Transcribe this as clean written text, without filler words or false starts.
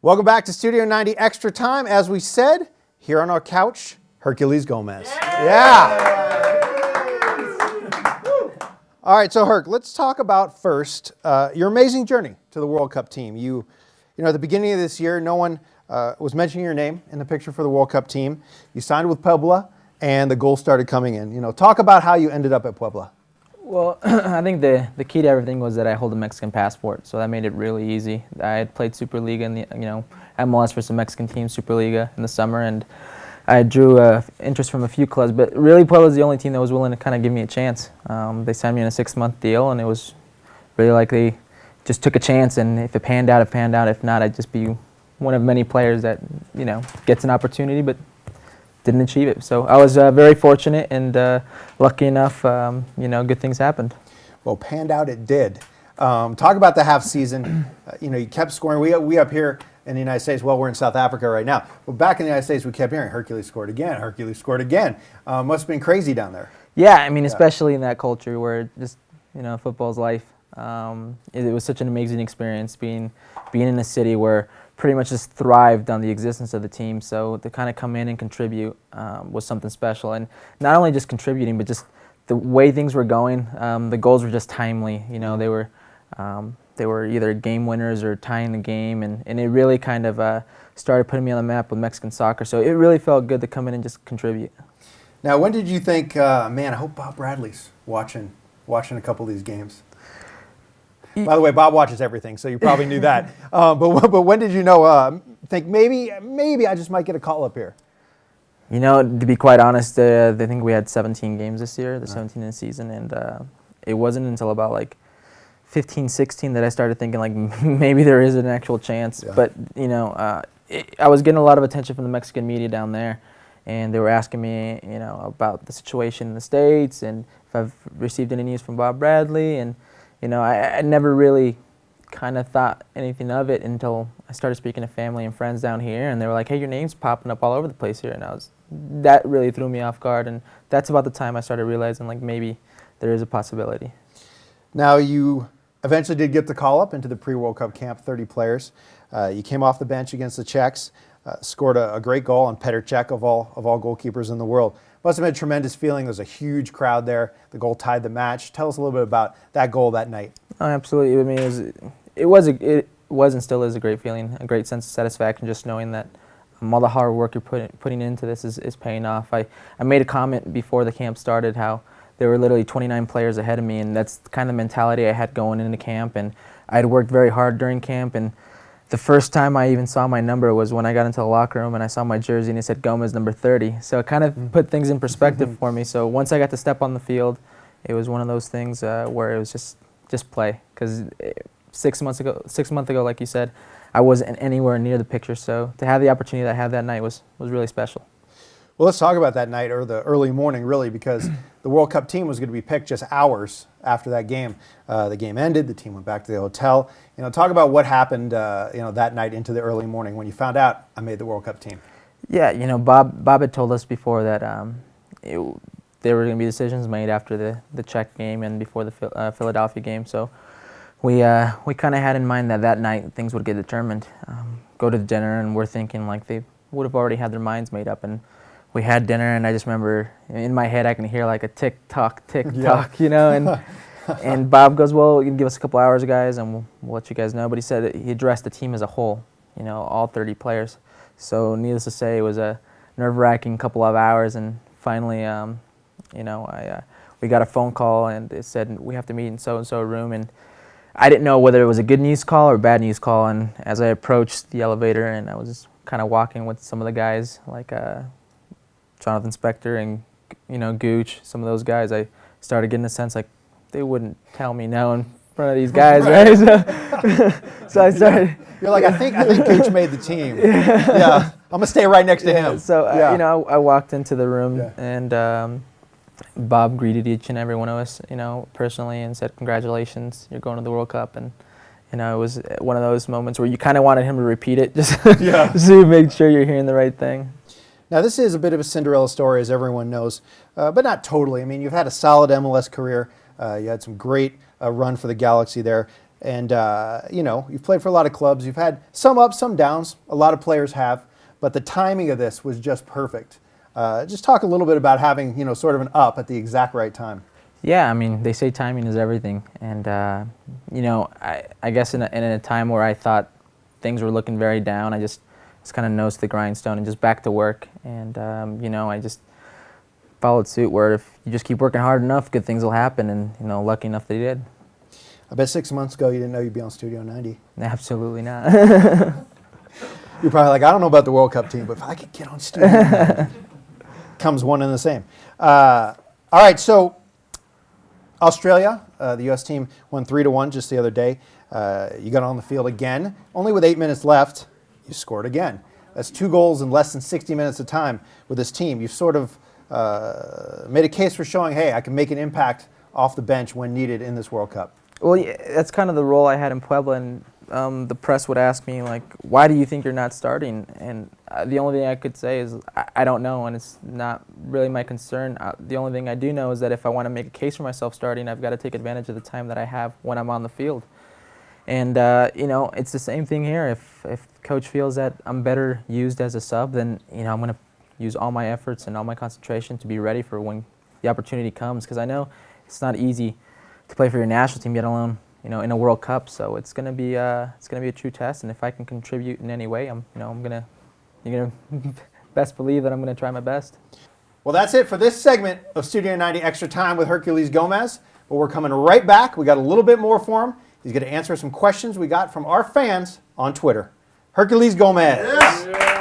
Welcome back to Studio 90 Extra Time. As we said, here on our couch, Herculez Gomez. Yeah. All right, so Herc, let's talk about first your amazing journey to the World Cup team. You know, at the beginning of this year, no one was mentioning your name in the picture for the World Cup team. You signed with Puebla, and the goals started coming in. You know, talk about how you ended up at Puebla. Well, I think the key to everything was that I hold a Mexican passport, so that made it really easy. I had played Superliga in the MLS for some Mexican teams, Superliga in the summer, and I drew interest from a few clubs. But really, Puebla was the only team that was willing to kind of give me a chance. They signed me on a 6-month deal, and it was really like they just took a chance. And if it panned out, it panned out. If not, I'd just be one of many players that gets an opportunity, but didn't achieve it. So I was very fortunate and lucky enough, good things happened. Well, panned out it did. Talk about the half season. You kept scoring. We up here in the United States, well, we're in South Africa right now. But back in the United States, we kept hearing Herculez scored again, Herculez scored again. Must have been crazy down there. Yeah, I mean, especially in that culture where just, football's life. It was such an amazing experience being in a city where pretty much just thrived on the existence of the team. So to kind of come in and contribute was something special. And not only just contributing, but just the way things were going. The goals were just timely. They were either game winners or tying the game. And it really kind of started putting me on the map with Mexican soccer. So it really felt good to come in and just contribute. Now, when did you think, man, I hope Bob Bradley's watching a couple of these games? By the way, Bob watches everything, so you probably knew that. But when did you think maybe I just might get a call up here? To be quite honest, I think we had 17 games this year, 17 in the season, and it wasn't until about like 15, 16 that I started thinking like maybe there is an actual chance. Yeah. But I was getting a lot of attention from the Mexican media down there, and they were asking me, about the situation in the States and if I've received any news from Bob Bradley. And I never really kind of thought anything of it until I started speaking to family and friends down here, and they were like, hey, your name's popping up all over the place here. And that really threw me off guard, and that's about the time I started realizing like maybe there is a possibility. Now, you eventually did get the call up into the pre-World Cup camp, 30 players. You came off the bench against the Czechs, scored a great goal on Petr Cech of all goalkeepers in the world. Must have been a tremendous feeling. There was a huge crowd there. The goal tied the match. Tell us a little bit about that goal that night. Oh, absolutely. I mean, it was and still is a great feeling, a great sense of satisfaction just knowing that all the hard work you're putting into this is paying off. I made a comment before the camp started how there were literally 29 players ahead of me, and that's kind of the mentality I had going into camp. And I had worked very hard during camp, and the first time I even saw my number was when I got into the locker room and I saw my jersey and it said Gomez number 30. So it kind of put things in perspective for me. So once I got to step on the field, it was one of those things where it was just play. Because 6 months ago, like you said, I wasn't anywhere near the picture. So to have the opportunity that I had that night was really special. Well, let's talk about that night, or the early morning, really, because the World Cup team was going to be picked just hours after that game. The game ended. The team went back to the hotel. Talk about what happened, that night into the early morning when you found out I made the World Cup team. Yeah, Bob had told us before that there were going to be decisions made after the Czech game and before the Philadelphia game. So we kind of had in mind that night things would get determined. Go to the dinner, and we're thinking like they would have already had their minds made up. And we had dinner, and I just remember in my head I can hear like a tick-tock, and Bob goes, well, you can give us a couple hours, guys, and we'll let you guys know. But he said that he addressed the team as a whole, all 30 players. So needless to say, it was a nerve-wracking couple of hours, and finally, we got a phone call, and it said, we have to meet in so-and-so room, and I didn't know whether it was a good news call or a bad news call, and as I approached the elevator, and I was just kind of walking with some of the guys, like Jonathan Spector and Gooch, some of those guys, I started getting a sense like they wouldn't tell me no in front of these guys, right? So I started. You're like, I think Gooch made the team. Yeah, I'm gonna stay right next to him. So I walked into the room, and Bob greeted each and every one of us, personally, and said, "Congratulations, you're going to the World Cup." And it was one of those moments where you kind of wanted him to repeat it, just so you make sure you're hearing the right thing. Now, this is a bit of a Cinderella story, as everyone knows, but not totally. I mean, you've had a solid MLS career. You had some great run for the Galaxy there. And, you've played for a lot of clubs. You've had some ups, some downs. A lot of players have. But the timing of this was just perfect. Just talk a little bit about having, sort of an up at the exact right time. Yeah, I mean, they say timing is everything. And, I guess in a time where I thought things were looking very down, I just kind of nose to the grindstone and just back to work. And, I just followed suit where if you just keep working hard enough, good things will happen. And, lucky enough they did. I bet 6 months ago you didn't know you'd be on Studio 90. Absolutely not. You're probably like, I don't know about the World Cup team, but if I could get on Studio 90, comes one and the same. All right, so Australia, the U.S. team won 3-1 just the other day. You got on the field again. Only with 8 minutes left, you scored again. That's 2 goals in less than 60 minutes of time with this team. You've sort of made a case for showing, hey, I can make an impact off the bench when needed in this World Cup. Well, yeah, that's kind of the role I had in Puebla, and the press would ask me, like, why do you think you're not starting? And the only thing I could say is I don't know, and it's not really my concern. The only thing I do know is that if I want to make a case for myself starting, I've got to take advantage of the time that I have when I'm on the field. And, it's the same thing here. If coach feels that I'm better used as a sub, then, I'm going to use all my efforts and all my concentration to be ready for when the opportunity comes, because I know it's not easy to play for your national team, let alone in a World Cup. So it's gonna be a true test, and if I can contribute in any way, you're gonna best believe that I'm gonna try my best. Well, that's it for this segment of Studio 90 Extra Time with Herculez Gomez. But we're coming right back. We got a little bit more for him. He's going to answer some questions we got from our fans on Twitter. Herculez Gomez. Yes.